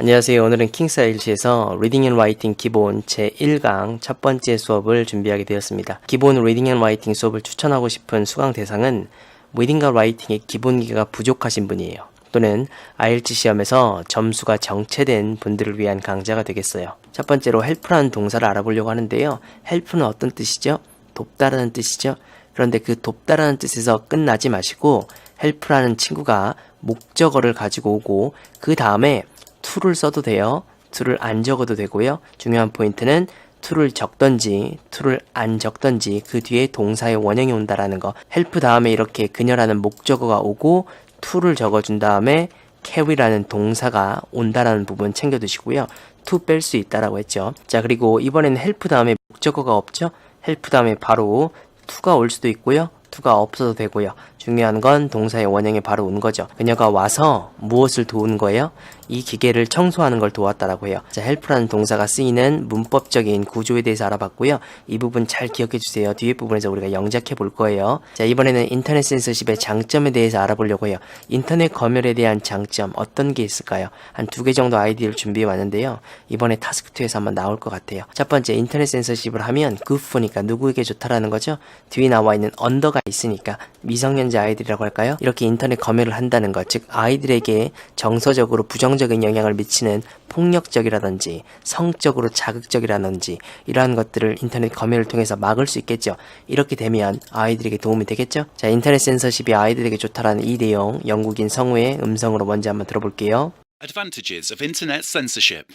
안녕하세요. 오늘은 킹스 IELTS에서 리딩 앤 라이팅 기본 제1강 첫 번째 수업을 준비하게 되었습니다. 기본 리딩 앤 라이팅 수업을 추천하고 싶은 수강 대상은 리딩과 라이팅의 기본기가 부족하신 분이에요. 또는 IELTS 시험에서 점수가 정체된 분들을 위한 강좌가 되겠어요. 첫 번째로 help라는 동사를 알아보려고 하는데요. help는 어떤 뜻이죠? 돕다라는 뜻이죠. 그런데 그 돕다라는 뜻에서 끝나지 마시고 help라는 친구가 목적어를 가지고 오고 그 다음에 to를 써도 돼요. to를 안 적어도 되고요. 중요한 포인트는 to를 적던지 to를 안 적던지 그 뒤에 동사의 원형이 온다라는 거. help 다음에 이렇게 그녀라는 목적어가 오고 to를 적어준 다음에 carry라는 동사가 온다라는 부분 챙겨두시고요. to 뺄 수 있다라고 했죠. 자, 그리고 이번에는 help 다음에 목적어가 없죠. help 다음에 바로 to가 올 수도 있고요. to가 없어도 되고요. 중요한 건 동사의 원형이 바로 온 거죠. 그녀가 와서 무엇을 도운 거예요? 이 기계를 청소하는 걸 도왔다라고 해요. 자, help라는 동사가 쓰이는 문법적인 구조에 대해서 알아봤고요. 이 부분 잘 기억해 주세요. 뒤에 부분에서 우리가 영작해 볼 거예요. 자, 이번에는 인터넷 센서십의 장점에 대해서 알아보려고 해요. 인터넷 검열에 대한 장점 어떤 게 있을까요? 한 2개 정도 아이디어를 준비해 왔는데요. 이번에 타스크2에서 한번 나올 것 같아요. 첫 번째, 인터넷 센서십을 하면 good4니까 누구에게 좋다라는 거죠. 뒤에 나와 있는 언더가 있으니까 미성년자 아이들이라고 할까요? 이렇게 인터넷 검열을 한다는 것, 즉 아이들에게 정서적으로 부정적인 영향을 미치는 폭력적이라든지 성적으로 자극적이라든지 이러한 것들을 인터넷 검열을 통해서 막을 수 있겠죠. 이렇게 되면 아이들에게 도움이 되겠죠. 자, 인터넷 센서십이 아이들에게 좋다라는 이 내용 영국인 성우의 음성으로 먼저 한번 들어볼게요. Advantages of Internet censorship.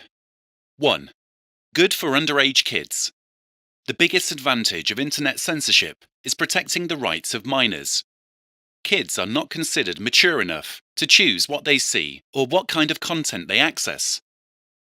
1. Good for underage kids. The biggest advantage of Internet censorship is protecting the rights of minors. Kids are not considered mature enough to choose what they see or what kind of content they access.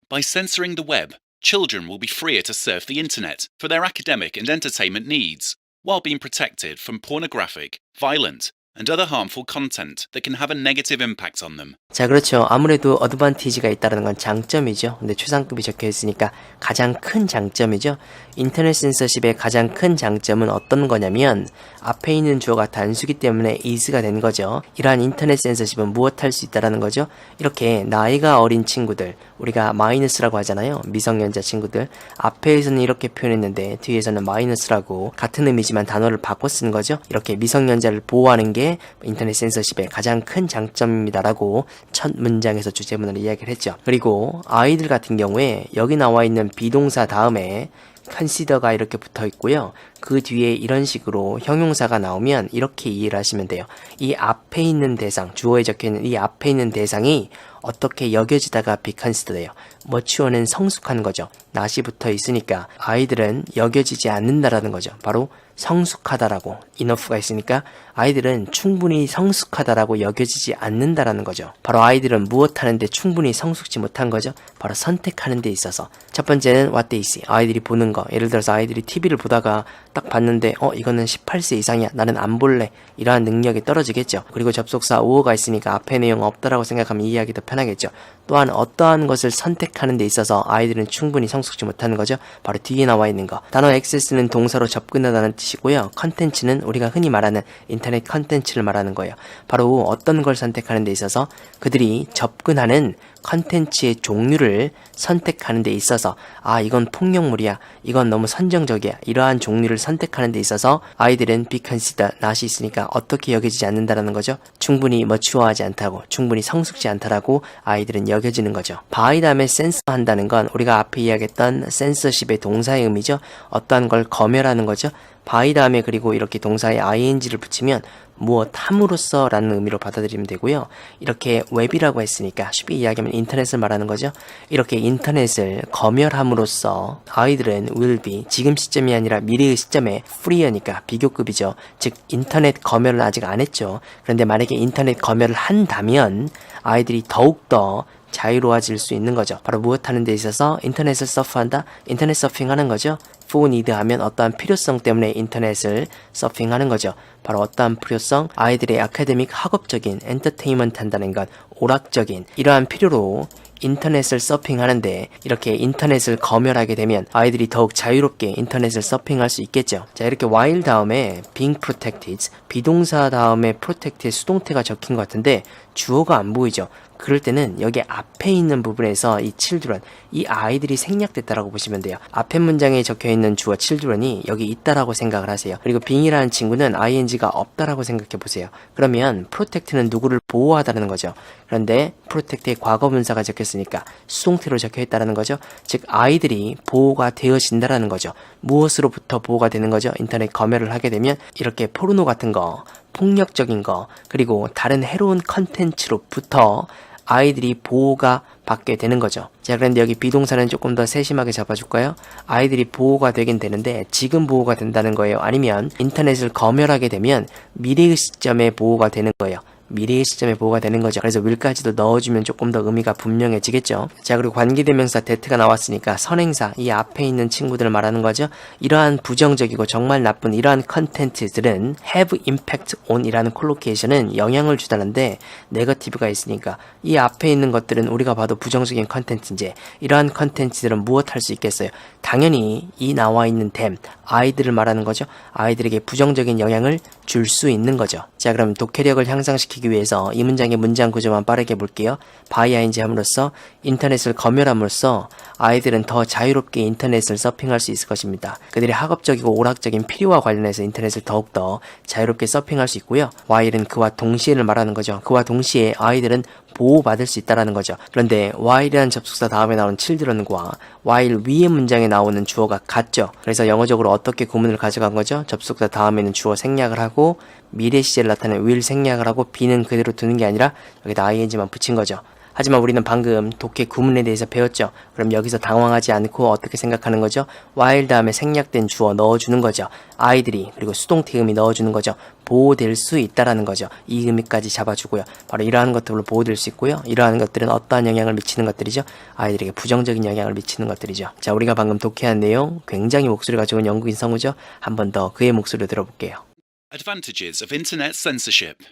By censoring the web, children will be freer to surf the internet for their academic and entertainment needs, while being protected from pornographic, violent, and other harmful content that can have a negative impact on them. 자, 그렇죠. 아무래도 어드밴티지가 있다는 건 장점이죠. 근데 최상급이 적혀 있으니까 가장 큰 장점이죠. 인터넷 센서십의 가장 큰 장점은 어떤 거냐면 앞에 있는 주어가 단수기 때문에 is가 된 거죠. 이러한 인터넷 센서십은 무엇 할 수 있다라는 거죠. 이렇게 나이가 어린 친구들, 우리가 마이너스라고 하잖아요. 미성년자 친구들. 앞에서는 이렇게 표현했는데 뒤에서는 마이너스라고 같은 의미지만 단어를 바꿔 쓴 거죠. 이렇게 미성년자를 보호하는 게 인터넷 센서십의 가장 큰 장점입니다라고 첫 문장에서 주제문으로 이야기를 했죠. 그리고 아이들 같은 경우에 여기 나와 있는 비동사 다음에 consider가 이렇게 붙어 있고요. 그 뒤에 이런 식으로 형용사가 나오면 이렇게 이해를 하시면 돼요. 이 앞에 있는 대상, 주어에 적혀 있는 이 앞에 있는 대상이 어떻게 여겨지다가 be considered예요. mature는 성숙한 거죠. not이 붙어 있으니까 아이들은 여겨지지 않는다라는 거죠. 바로 성숙하다라고 enough가 있으니까 아이들은 충분히 성숙하다라고 여겨지지 않는다라는 거죠. 바로 아이들은 무엇 하는데 충분히 성숙지 못한 거죠. 바로 선택하는 데 있어서. 첫 번째는 what they see. 아이들이 보는 거. 예를 들어서 아이들이 TV를 보다가 딱 봤는데 이거는 18세 이상이야. 나는 안 볼래. 이러한 능력이 떨어지겠죠. 그리고 접속사 오어가 있으니까 앞에 내용 없다라고 생각하면 이해하기 더 편하겠죠. 또한 어떠한 것을 선택하는 데 있어서 아이들은 충분히 성숙지 못하는 거죠. 바로 뒤에 나와 있는 거. 단어 access는 동사로 접근하다는 뜻이고요. 컨텐츠는 우리가 흔히 말하는 인터넷 컨텐츠를 말하는 거예요. 바로 어떤 걸 선택하는 데 있어서 그들이 접근하는 컨텐츠의 종류를 선택하는 데 있어서 이건 폭력물이야. 이건 너무 선정적이야. 이러한 종류를 선택하는 데 있어서 아이들은 be considered, not이 있으니까 어떻게 여겨지지 않는다라는 거죠. 충분히 mature하지 않다고, 충분히 성숙지 않다라고 아이들은 여겨지는 거죠. by 다음에 censor 한다는 건 우리가 앞에 이야기했던 censorship의 동사의 의미죠. 어떠한 걸 검열하는 거죠. by 다음에 그리고 이렇게 동사에 ing를 붙이면 무엇 함으로써 라는 의미로 받아들이면 되고요. 이렇게 웹이라고 했으니까 쉽게 이야기하면 인터넷을 말하는 거죠. 이렇게 인터넷을 검열함으로써 아이들은 will be, 지금 시점이 아니라 미래의 시점에 free니까 비교급이죠. 즉 인터넷 검열을 아직 안 했죠. 그런데 만약에 인터넷 검열을 한다면 아이들이 더욱더 자유로워질 수 있는 거죠. 바로 무엇 하는 데 있어서 인터넷을 서프한다? 인터넷 서핑하는 거죠. for need 하면 어떠한 필요성 때문에 인터넷을 서핑하는 거죠. 바로 어떠한 필요성? 아이들의 아카데믹 학업적인 엔터테인먼트 한다는 것, 오락적인 이러한 필요로 인터넷을 서핑하는데 이렇게 인터넷을 검열하게 되면 아이들이 더욱 자유롭게 인터넷을 서핑할 수 있겠죠. 자, 이렇게 while 다음에 being protected, 비동사 다음에 protect의 수동태가 적힌 것 같은데 주어가 안 보이죠. 그럴 때는 여기 앞에 있는 부분에서 이 children, 이 아이들이 생략됐다라고 보시면 돼요. 앞에 문장에 적혀있는 주어 children이 여기 있다라고 생각을 하세요. 그리고 being이라는 친구는 ing가 없다라고 생각해 보세요. 그러면 protect는 누구를 보호하다는 거죠. 그런데 protect의 과거분사가 적혔으니까 수동태로 적혀있다는 거죠. 즉 아이들이 보호가 되어진다라는 거죠. 무엇으로부터 보호가 되는 거죠? 인터넷 검열을 하게 되면 이렇게 포르노 같은 거, 폭력적인 거, 그리고 다른 해로운 컨텐츠로부터 아이들이 보호가 받게 되는 거죠. 자, 그런데 여기 비동사는 조금 더 세심하게 잡아줄까요? 아이들이 보호가 되긴 되는데 지금 보호가 된다는 거예요? 아니면 인터넷을 검열하게 되면 미래의 시점에 보호가 되는 거예요? 미래의 시점에 보호가 되는 거죠. 그래서 will까지도 넣어주면 조금 더 의미가 분명해지겠죠. 자, 그리고 관계대명사 that가 나왔으니까 선행사, 이 앞에 있는 친구들을 말하는 거죠. 이러한 부정적이고 정말 나쁜 이러한 컨텐츠들은 have impact on 이라는 콜로케이션은 영향을 주다는데 네거티브가 있으니까 이 앞에 있는 것들은 우리가 봐도 부정적인 컨텐츠인데 이러한 컨텐츠들은 무엇 할 수 있겠어요? 당연히 이 나와 있는 them, 아이들을 말하는 거죠. 아이들에게 부정적인 영향을 줄 수 있는 거죠. 자, 그럼 독해력을 향상시키기 위해서 이 문장의 문장 구조만 빠르게 볼게요. by ing 함으로써 인터넷을 검열함으로써 아이들은 더 자유롭게 인터넷을 서핑할 수 있을 것입니다. 그들의 학업적이고 오락적인 필요와 관련해서 인터넷을 더욱더 자유롭게 서핑할 수 있고요. while은 그와 동시에를 말하는 거죠. 그와 동시에 아이들은 보호받을 수 있다는 거죠. 그런데 while이라는 접속사 다음에 나오는 children과 while 위의 문장에 나오는 주어가 같죠. 그래서 영어적으로 어떻게 구문을 가져간 거죠? 접속사 다음에는 주어 생략을 하고 미래 시제를 나타내는 will 생략을 하고 be는 그대로 두는 게 아니라 여기다 ing만 붙인 거죠. 하지만 우리는 방금 독해 구문에 대해서 배웠죠. 그럼 여기서 당황하지 않고 어떻게 생각하는 거죠? while 다음에 생략된 주어 넣어주는 거죠. 아이들이, 그리고 수동태 의미 넣어주는 거죠. 보호될 수 있다라는 거죠. 이 의미까지 잡아주고요. 바로 이러한 것들로 보호될 수 있고요. 이러한 것들은 어떠한 영향을 미치는 것들이죠? 아이들에게 부정적인 영향을 미치는 것들이죠. 자, 우리가 방금 독해한 내용, 굉장히 목소리가 좋은 영국인 성우죠. 한 번 더 그의 목소리로 들어볼게요. Advantages of Internet censorship.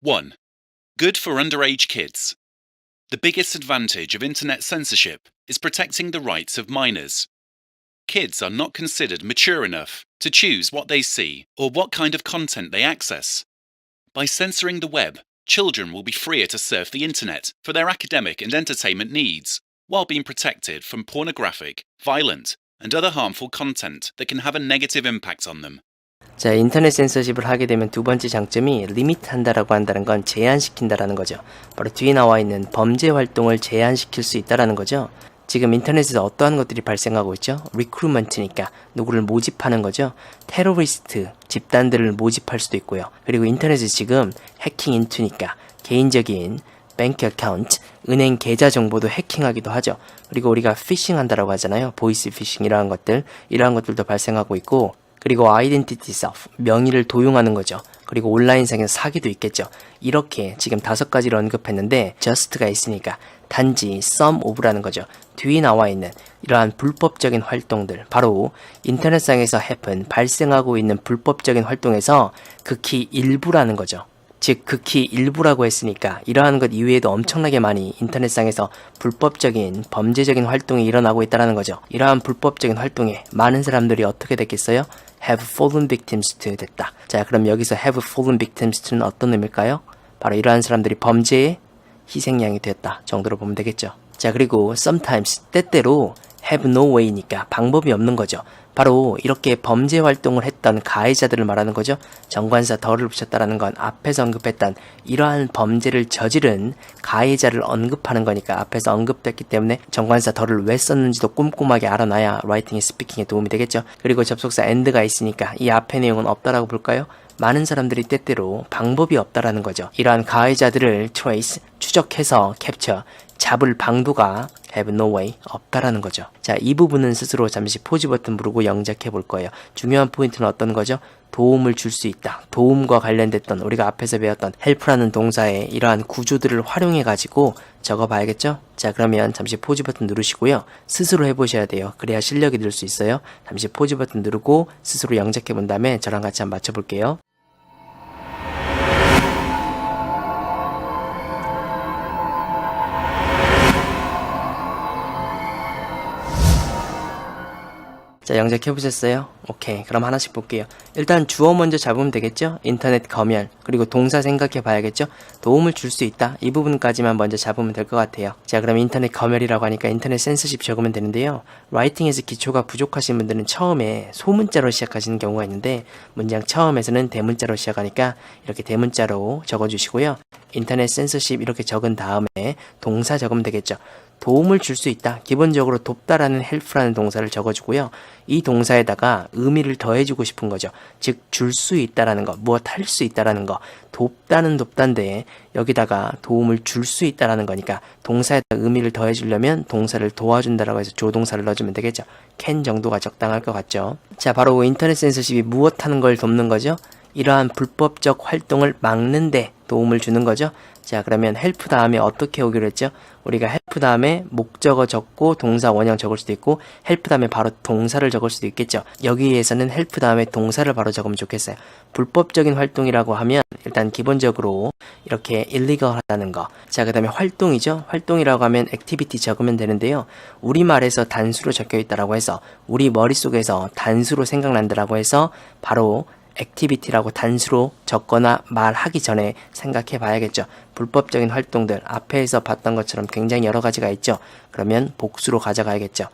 1. Good for underage kids. The biggest advantage of Internet censorship is protecting the rights of minors. Kids are not considered mature enough to choose what they see or what kind of content they access. By censoring the web, children will be freer to surf the Internet for their academic and entertainment needs, while being protected from pornographic, violent, and other harmful content that can have a negative impact on them. 자, 인터넷 센서십을 하게 되면 두 번째 장점이 리미트한다라고 한다는 건 제한시킨다라는 거죠. 바로 뒤에 나와 있는 범죄 활동을 제한시킬 수 있다라는 거죠. 지금 인터넷에서 어떠한 것들이 발생하고 있죠? 리크루먼트니까 누구를 모집하는 거죠. 테러리스트 집단들을 모집할 수도 있고요. 그리고 인터넷에 지금 해킹 인투니까 개인적인 뱅크 어카운트, 은행 계좌 정보도 해킹하기도 하죠. 그리고 우리가 피싱 한다라고 하잖아요. 보이스 피싱 이러한 것들도 발생하고 있고, 그리고 아이덴티티 self, 명의를 도용하는 거죠. 그리고 온라인상에서 사기도 있겠죠. 이렇게 지금 5가지를 언급했는데 just가 있으니까 단지 some of라는 거죠. 뒤에 나와 있는 이러한 불법적인 활동들, 바로 인터넷상에서 happen, 발생하고 있는 불법적인 활동에서 극히 일부라는 거죠. 즉 극히 일부라고 했으니까 이러한 것 이외에도 엄청나게 많이 인터넷상에서 불법적인 범죄적인 활동이 일어나고 있다는 거죠. 이러한 불법적인 활동에 많은 사람들이 어떻게 됐겠어요? have fallen victims to 됐다. 자, 그럼 여기서 have fallen victims to는 어떤 의미일까요? 바로 이러한 사람들이 범죄의 희생양이 됐다 정도로 보면 되겠죠. 자, 그리고 sometimes, 때때로 have no way니까 방법이 없는 거죠. 바로 이렇게 범죄 활동을 했던 가해자들을 말하는 거죠. 정관사 더를 붙였다라는 건 앞에서 언급했던 이러한 범죄를 저지른 가해자를 언급하는 거니까 앞에서 언급됐기 때문에 정관사 더를 왜 썼는지도 꼼꼼하게 알아놔야 라이팅의 스피킹에 도움이 되겠죠. 그리고 접속사 and가 있으니까 이 앞의 내용은 없다라고 볼까요? 많은 사람들이 때때로 방법이 없다라는 거죠. 이러한 가해자들을 trace, 추적해서 capture, 잡을 방도가 have no way, 없다라는 거죠. 자, 이 부분은 스스로 잠시 포즈 버튼 누르고 영작해 볼 거예요. 중요한 포인트는 어떤 거죠? 도움을 줄 수 있다. 도움과 관련됐던 우리가 앞에서 배웠던 help라는 동사의 이러한 구조들을 활용해 가지고 적어 봐야겠죠? 자, 그러면 잠시 포즈 버튼 누르시고요. 스스로 해보셔야 돼요. 그래야 실력이 늘 수 있어요. 잠시 포즈 버튼 누르고 스스로 영작해 본 다음에 저랑 같이 한번 맞춰볼게요. 자, 자, 영작해보셨어요? 오케이. 그럼 하나씩 볼게요. 일단 주어 먼저 잡으면 되겠죠? 인터넷 검열. 그리고 동사 생각해 봐야겠죠? 도움을 줄 수 있다. 이 부분까지만 먼저 잡으면 될 것 같아요. 자, 그럼 인터넷 검열이라고 하니까 인터넷 censorship 적으면 되는데요. 라이팅에서 기초가 부족하신 분들은 처음에 소문자로 시작하시는 경우가 있는데 문장 처음에서는 대문자로 시작하니까 이렇게 대문자로 적어주시고요. 인터넷 censorship 이렇게 적은 다음에 동사 적으면 되겠죠. 도움을 줄 수 있다. 기본적으로 돕다라는 help라는 동사를 적어주고요. 이 동사에다가 의미를 더해주고 싶은 거죠. 즉, 줄 수 있다라는 거, 무엇 할 수 있다라는 거, 돕다는 돕다인데 여기다가 도움을 줄 수 있다라는 거니까 동사에다 의미를 더해주려면 동사를 도와준다라고 해서 조동사를 넣어주면 되겠죠. can 정도가 적당할 것 같죠. 자, 바로 인터넷 censorship이 무엇 하는 걸 돕는 거죠? 이러한 불법적 활동을 막는데 도움을 주는 거죠. 자, 그러면 help 다음에 어떻게 오기로 했죠? 우리가 help 다음에 목적어 적고 동사 원형 적을 수도 있고 help 다음에 바로 동사를 적을 수도 있겠죠. 여기에서는 help 다음에 동사를 바로 적으면 좋겠어요. 불법적인 활동이라고 하면 일단 기본적으로 이렇게 illegal 하다는 거. 자, 그 다음에 활동이죠. 활동이라고 하면 activity 적으면 되는데요. 우리말에서 단수로 적혀 있다라고 해서 우리 머릿속에서 단수로 생각난다라고 해서 바로 액티비티라고 단수로 적거나 말하기 전에 생각해 봐야겠죠. 불법적인 활동들 앞에서 봤던 것처럼 굉장히 여러 가지가 있죠. 그러면 복수로 가져가야겠죠.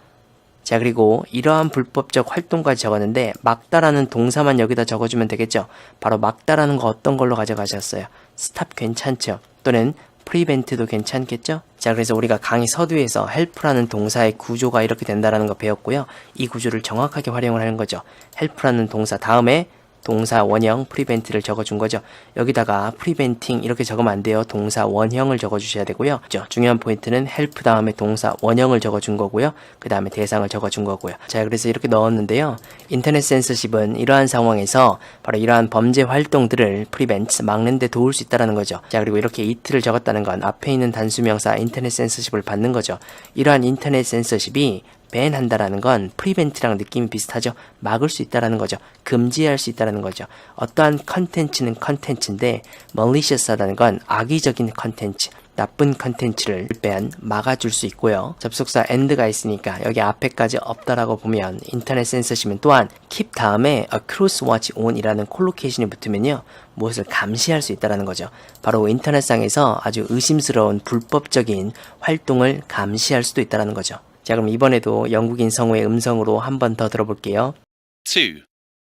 자, 그리고 이러한 불법적 활동까지 적었는데 막다라는 동사만 여기다 적어주면 되겠죠. 바로 막다라는 거 어떤 걸로 가져가셨어요? stop 괜찮죠? 또는 prevent도 괜찮겠죠? 자, 그래서 우리가 강의 서두에서 help라는 동사의 구조가 이렇게 된다는 거 배웠고요. 이 구조를 정확하게 활용을 하는 거죠. help라는 동사 다음에 동사 원형 prevent를 적어준 거죠. 여기다가 preventing 이렇게 적으면 안 돼요. 동사 원형을 적어주셔야 되고요. 중요한 포인트는 help 다음에 동사 원형을 적어준 거고요. 그 다음에 대상을 적어준 거고요. 자, 그래서 이렇게 넣었는데요. 인터넷 censorship은 이러한 상황에서 바로 이러한 범죄 활동들을 prevent, 막는 데 도울 수 있다는 거죠. 자, 그리고 이렇게 it를 적었다는 건 앞에 있는 단수명사 인터넷 censorship을 받는 거죠. 이러한 인터넷 censorship이 ban 한다라는 건 prevent랑 느낌이 비슷하죠. 막을 수 있다라는 거죠. 금지할 수 있다라는 거죠. 어떠한 컨텐츠는 컨텐츠인데 malicious 하다는 건 악의적인 컨텐츠, 나쁜 컨텐츠를 ban, 막아줄 수 있고요. 접속사 and가 있으니까 여기 앞에까지 없다라고 보면 인터넷 censorship은 또한 keep 다음에 a close watch on 이라는 콜로케이션이 붙으면요. 무엇을 감시할 수 있다라는 거죠. 바로 인터넷상에서 아주 의심스러운 불법적인 활동을 감시할 수도 있다라는 거죠. 자, 그럼 이번에도 영국인 성우의 음성으로 한 번 더 들어볼게요. 2.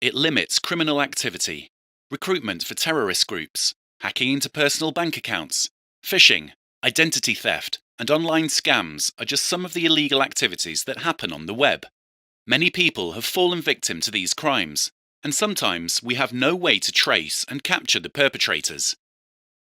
It limits criminal activity, recruitment for terrorist groups, hacking into personal bank accounts, phishing, identity theft, and online scams are just some of the illegal activities that happen on the web. Many people have fallen victim to these crimes, and sometimes we have no way to trace and capture the perpetrators.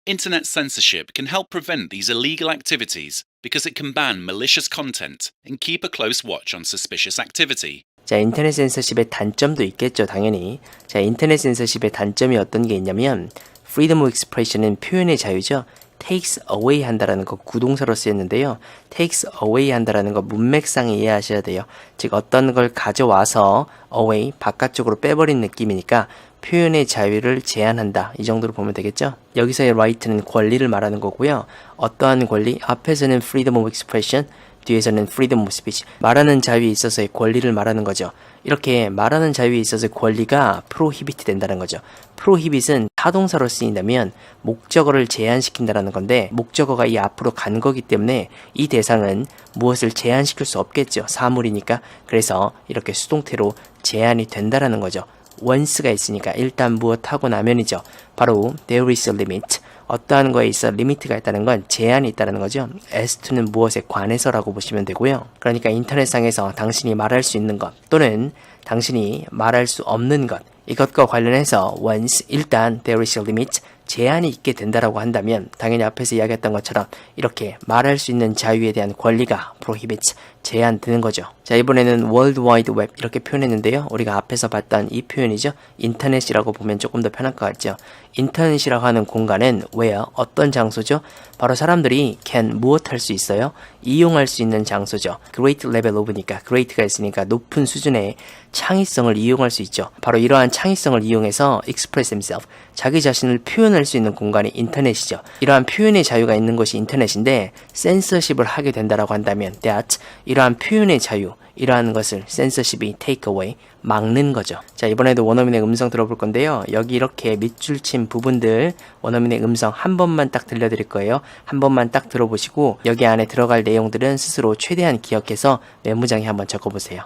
Internet censorship can help prevent these illegal activities because it can ban malicious content and keep a close watch on suspicious activity. 자, 인터넷 censorship의 단점도 있겠죠, 당연히. 자, 인터넷 censorship의 단점이 어떤 게 있냐면 freedom of expression은 표현의 자유죠. takes away 한다라는 거 구동사로 쓰였는데요. takes away 한다라는 거 문맥상 이해하셔야 돼요. 즉 어떤 걸 가져와서 away 바깥쪽으로 빼버린 느낌이니까 표현의 자유를 제한한다. 이 정도로 보면 되겠죠? 여기서의 right는 권리를 말하는 거고요. 어떠한 권리? 앞에서는 freedom of expression, 뒤에서는 freedom of speech. 말하는 자유에 있어서의 권리를 말하는 거죠. 이렇게 말하는 자유에 있어서의 권리가 prohibit 된다는 거죠. prohibit은 타동사로 쓰인다면 목적어를 제한시킨다는 건데 목적어가 이 앞으로 간 거기 때문에 이 대상은 무엇을 제한시킬 수 없겠죠. 사물이니까. 그래서 이렇게 수동태로 제한이 된다는 거죠. once가 있으니까 일단 무엇 하고 나면이죠. 바로 there is a limit. 어떠한 거에 있어 리미트가 있다는 건 제한이 있다는 거죠. as to는 무엇에 관해서라고 보시면 되고요. 그러니까 인터넷상에서 당신이 말할 수 있는 것 또는 당신이 말할 수 없는 것 이것과 관련해서 once 일단 there is a limit 제한이 있게 된다라고 한다면 당연히 앞에서 이야기했던 것처럼 이렇게 말할 수 있는 자유에 대한 권리가 prohibit 제한되는 거죠. 자, 이번에는 World Wide Web 이렇게 표현했는데요. 우리가 앞에서 봤던 이 표현이죠. 인터넷이라고 보면 조금 더 편할 것 같죠. 인터넷이라고 하는 공간은 where 어떤 장소죠? 바로 사람들이 can 무엇 할 수 있어요? 이용할 수 있는 장소죠. Great level of니까 great가 있으니까 높은 수준의 창의성을 이용할 수 있죠. 바로 이러한 창의성을 이용해서 express himself 자기 자신을 표현할 표현할 수 있는 공간이 인터넷이죠. 이러한 표현의 자유가 있는 곳이 인터넷인데 센서십을 하게 된다라고 한다면 that 이러한 표현의 자유, 이러한 것을 censorship이 take away, 막는 거죠. 자, 이번에도 원어민의 음성 들어볼 건데요. 여기 이렇게 밑줄 친 부분들 원어민의 음성 한 번만 딱 들려드릴 거예요. 한 번만 딱 들어보시고 여기 안에 들어갈 내용들은 스스로 최대한 기억해서 메모장에 한번 적어보세요.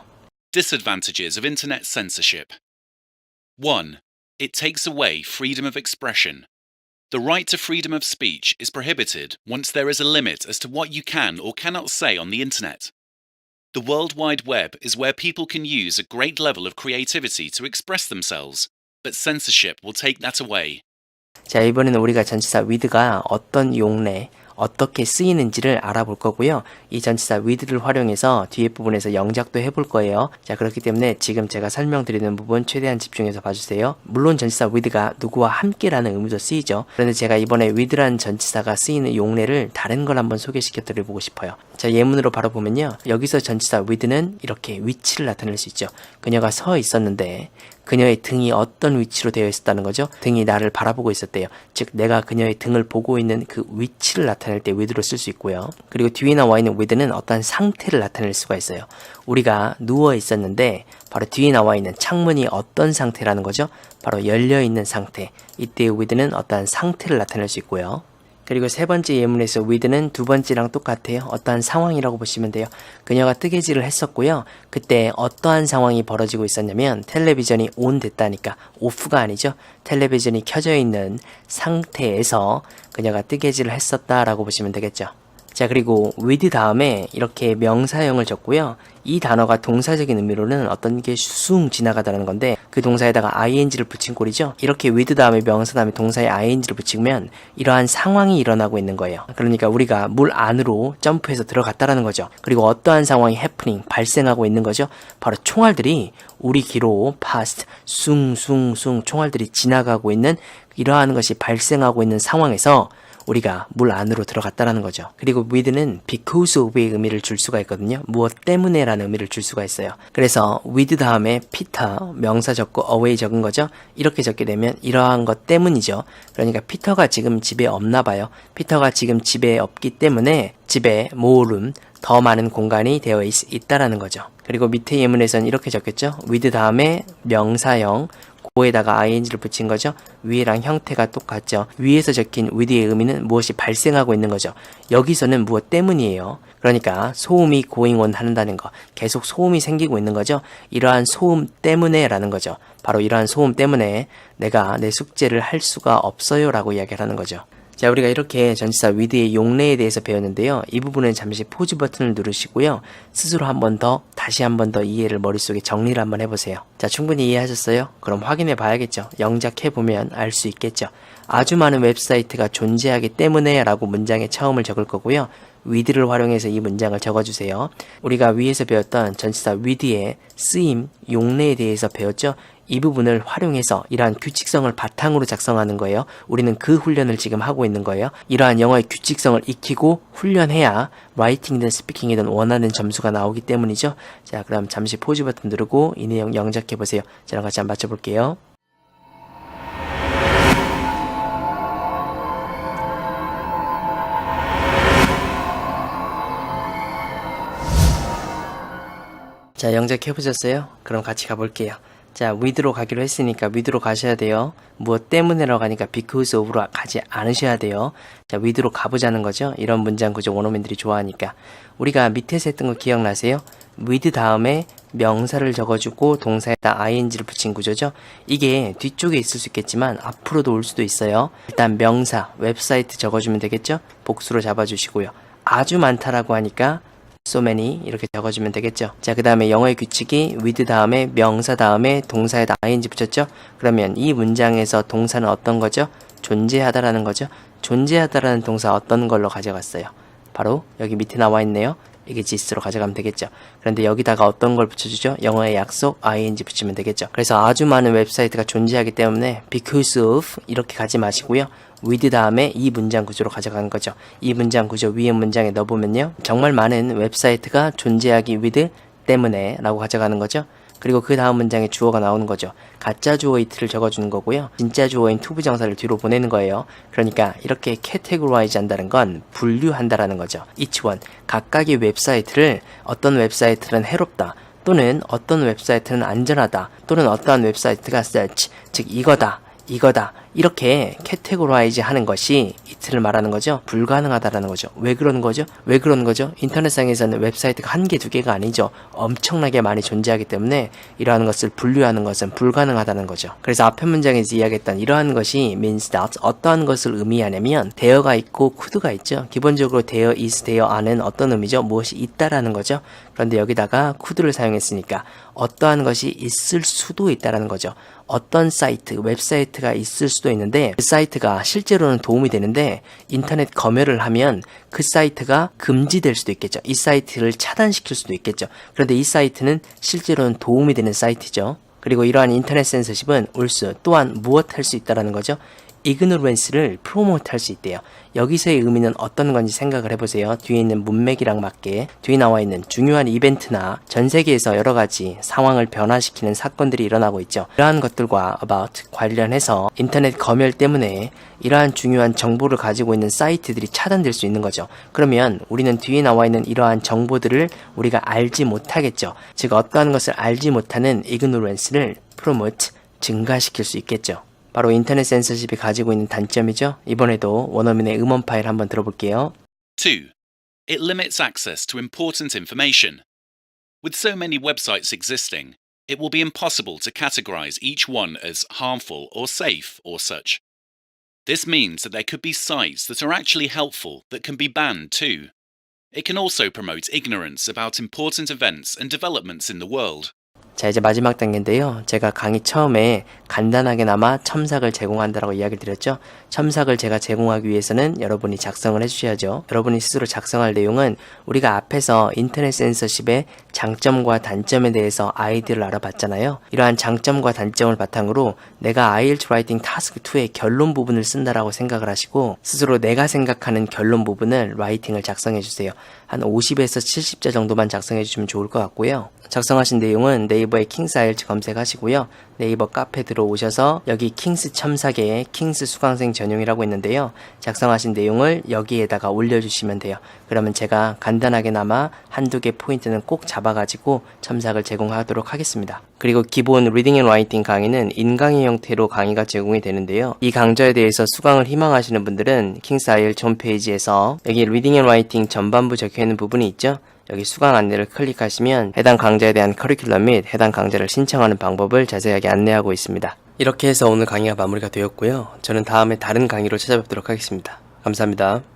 Disadvantages of Internet censorship. 1. It takes away freedom of expression. The right to freedom of speech is prohibited once there is a limit as to what you can or cannot say on the Internet. The World Wide Web is where people can use a great level of creativity to express themselves, but censorship will take that away. 자, 이번에는 우리가 전치사 with가 어떤 용례, 어떻게 쓰이는지를 알아볼 거고요. 이 전치사 with를 활용해서 뒤에 부분에서 영작도 해볼 거예요. 자, 그렇기 때문에 지금 제가 설명드리는 부분 최대한 집중해서 봐주세요. 물론 전치사 with가 누구와 함께라는 의미도 쓰이죠. 그런데 제가 이번에 with라는 전치사가 쓰이는 용례를 다른 걸 한번 소개시켜 드려보고 싶어요. 자, 예문으로 바로 보면요. 여기서 전치사 with는 이렇게 위치를 나타낼 수 있죠. 그녀가 서 있었는데 그녀의 등이 어떤 위치로 되어 있었다는 거죠. 등이 나를 바라보고 있었대요. 즉 내가 그녀의 등을 보고 있는 그 위치를 나타낼 때 with로 쓸 수 있고요. 그리고 뒤에 나와 있는 with는 어떤 상태를 나타낼 수가 있어요. 우리가 누워 있었는데 바로 뒤에 나와 있는 창문이 어떤 상태라는 거죠. 바로 열려 있는 상태. 이때의 with는 어떠한 상태를 나타낼 수 있고요. 그리고 세 번째 예문에서 with는 두 번째랑 똑같아요. 어떠한 상황이라고 보시면 돼요. 그녀가 뜨개질을 했었고요. 그때 어떠한 상황이 벌어지고 있었냐면 텔레비전이 on 됐다니까 off가 아니죠. 텔레비전이 켜져 있는 상태에서 그녀가 뜨개질을 했었다라고 보시면 되겠죠. 자, 그리고 with 다음에 이렇게 명사형을 적고요. 이 단어가 동사적인 의미로는 어떤 게 쑥 지나가다라는 건데 그 동사에다가 ing를 붙인 꼴이죠. 이렇게 with 다음에 명사 다음에 동사에 ing를 붙이면 이러한 상황이 일어나고 있는 거예요. 그러니까 우리가 물 안으로 점프해서 들어갔다라는 거죠. 그리고 어떠한 상황이 happening, 발생하고 있는 거죠. 바로 총알들이 우리 귀로 past, 숭숭숭 총알들이 지나가고 있는 이러한 것이 발생하고 있는 상황에서 우리가 물 안으로 들어갔다라는 거죠. 그리고 with는 because of의 의미를 줄 수가 있거든요. 무엇 때문에 라는 의미를 줄 수가 있어요. 그래서 with 다음에 Peter 명사 적고 away 적은 거죠. 이렇게 적게 되면 이러한 것 때문이죠. 그러니까 피터가 지금 집에 없나 봐요. 피터가 지금 집에 없기 때문에 집에 more 더 많은 공간이 되어 있다라는 거죠. 그리고 밑에 예문에서는 이렇게 적겠죠. with 다음에 명사형 고에다가 ing를 붙인 거죠. 위에랑 형태가 똑같죠. 위에서 적힌 with의 의미는 무엇이 발생하고 있는 거죠. 여기서는 무엇 때문이에요. 그러니까 소음이 going on 한다는 거. 계속 소음이 생기고 있는 거죠. 이러한 소음 때문에 라는 거죠. 바로 이러한 소음 때문에 내가 내 숙제를 할 수가 없어요 라고 이야기를 하는 거죠. 자, 우리가 이렇게 전치사 with의 용례에 대해서 배웠는데요. 이 부분은 잠시 포즈 버튼을 누르시고요. 스스로 다시 한 번 더 이해를 머릿속에 정리를 한번 해보세요. 자, 충분히 이해하셨어요? 그럼 확인해 봐야겠죠. 영작해보면 알 수 있겠죠. 아주 많은 웹사이트가 존재하기 때문에 라고 문장에 처음을 적을 거고요. with를 활용해서 이 문장을 적어주세요. 우리가 위에서 배웠던 전치사 with의 쓰임, 용례에 대해서 배웠죠. 이 부분을 활용해서 이러한 규칙성을 바탕으로 작성하는 거예요. 우리는 그 훈련을 지금 하고 있는 거예요. 이러한 영어의 규칙성을 익히고 훈련해야 라이팅이든 스피킹이든 원하는 점수가 나오기 때문이죠. 자, 그럼 잠시 포즈 버튼 누르고 이 내용 영작해 보세요. 저랑 같이 한번 맞춰볼게요. 자, 영작해 보셨어요? 그럼 같이 가볼게요. 자, with로 가기로 했으니까 with로 가셔야 돼요. 무엇 때문에라고 하니까 because of로 가지 않으셔야 돼요. 자, with로 가보자는 거죠. 이런 문장 구조 원어민들이 좋아하니까. 우리가 밑에서 했던 거 기억나세요? with 다음에 명사를 적어주고 동사에다 ing를 붙인 구조죠. 이게 뒤쪽에 있을 수 있겠지만 앞으로도 올 수도 있어요. 일단 명사, 웹사이트 적어주면 되겠죠. 복수로 잡아주시고요. 아주 많다라고 하니까 so many 이렇게 적어주면 되겠죠. 자, 그 다음에 영어의 규칙이 with 다음에 명사 다음에 동사에다 ing 붙였죠. 그러면 이 문장에서 동사는 어떤 거죠? 존재하다라는 거죠. 존재하다라는 동사 어떤 걸로 가져갔어요? 바로 여기 밑에 나와 있네요. 이게 지스로 가져가면 되겠죠. 그런데 여기다가 어떤 걸 붙여주죠? 영어의 약속 ing 붙이면 되겠죠. 그래서 아주 많은 웹사이트가 존재하기 때문에 because of 이렇게 가지 마시고요. with 다음에 이 문장 구조로 가져가는 거죠. 이 문장 구조 위에 문장에 넣어보면요. 정말 많은 웹사이트가 존재하기 with 때문에 라고 가져가는 거죠. 그리고 그 다음 문장에 주어가 나오는 거죠. 가짜 주어 it를 적어주는 거고요. 진짜 주어인 to 부정사를 뒤로 보내는 거예요. 그러니까 이렇게 categorize 한다는 건 분류한다라는 거죠. each one, 각각의 웹사이트를 어떤 웹사이트는 해롭다, 또는 어떤 웹사이트는 안전하다, 또는 어떠한 웹사이트가 search, 즉 이거다, 이렇게 categorize 하는 것이 it를 말하는 거죠. 불가능하다라는 거죠. 왜 그러는 거죠? 인터넷상에서는 웹사이트가 한 개, 두 개가 아니죠. 엄청나게 많이 존재하기 때문에 이러한 것을 분류하는 것은 불가능하다는 거죠. 그래서 앞에 문장에서 이야기했던 이러한 것이 means that 어떠한 것을 의미하냐면 there가 있고 could가 있죠. 기본적으로 there, is, there are는 어떤 의미죠? 무엇이 있다라는 거죠. 그런데 여기다가 could를 사용했으니까 어떠한 것이 있을 수도 있다라는 거죠. 어떤 사이트, 웹사이트가 있을 수도 있는데 그 사이트가 실제로는 도움이 되는데 인터넷 검열을 하면 그 사이트가 금지될 수도 있겠죠. 이 사이트를 차단시킬 수도 있겠죠. 그런데 이 사이트는 실제로는 도움이 되는 사이트죠. 그리고 이러한 인터넷 센서십은 also 또한 무엇 할 수 있다라는 거죠. ignorance를 프로모트 할 수 있대요. 여기서의 의미는 어떤 건지 생각을 해보세요. 뒤에 있는 문맥이랑 맞게 뒤에 나와 있는 중요한 이벤트나 전 세계에서 여러 가지 상황을 변화시키는 사건들이 일어나고 있죠. 이러한 것들과 about 관련해서 인터넷 검열 때문에 이러한 중요한 정보를 가지고 있는 사이트들이 차단될 수 있는 거죠. 그러면 우리는 뒤에 나와 있는 이러한 정보들을 우리가 알지 못하겠죠. 즉 어떠한 것을 알지 못하는 ignorance를 promote, 증가시킬 수 있겠죠. 바로 인터넷 센서십이 가지고 있는 단점이죠. 이번에도 원어민의 음원 파일 한번 들어볼게요. 2. It limits access to important information. With so many websites existing, it will be impossible to categorize each one as harmful or safe or such. This means that there could be sites that are actually helpful that can be banned too. It can also promote ignorance about important events and developments in the world. 자, 이제 마지막 단계인데요. 제가 강의 처음에 간단하게나마 첨삭을 제공한다라고 이야기를 드렸죠. 첨삭을 제가 제공하기 위해서는 여러분이 작성을 해주셔야죠. 여러분이 스스로 작성할 내용은 우리가 앞에서 인터넷 센서십의 장점과 단점에 대해서 아이디어를 알아봤잖아요. 이러한 장점과 단점을 바탕으로 내가 IELTS 라이팅 타스크 2의 결론 부분을 쓴다라고 생각을 하시고 스스로 내가 생각하는 결론 부분을 라이팅을 작성해 주세요. 한 50에서 70자 정도만 작성해 주시면 좋을 것 같고요. 작성하신 내용은 네이버에 킹스 IELTS 검색하시고요. 네이버 카페 들어오셔서 여기 킹스 첨삭에 킹스 수강생 전용이라고 있는데요. 작성하신 내용을 여기에다가 올려주시면 돼요. 그러면 제가 간단하게나마 한두 개 포인트는 꼭 잡아가지고 첨삭을 제공하도록 하겠습니다. 그리고 기본 리딩 앤 라이팅 강의는 인강의 형태로 강의가 제공이 되는데요. 이 강좌에 대해서 수강을 희망하시는 분들은 킹스 IELTS 홈페이지에서 여기 리딩 앤 라이팅 전반부 적혀있는 부분이 있죠. 여기 수강 안내를 클릭하시면 해당 강좌에 대한 커리큘럼 및 해당 강좌를 신청하는 방법을 자세하게 안내하고 있습니다. 이렇게 해서 오늘 강의가 마무리가 되었고요. 저는 다음에 다른 강의로 찾아뵙도록 하겠습니다. 감사합니다.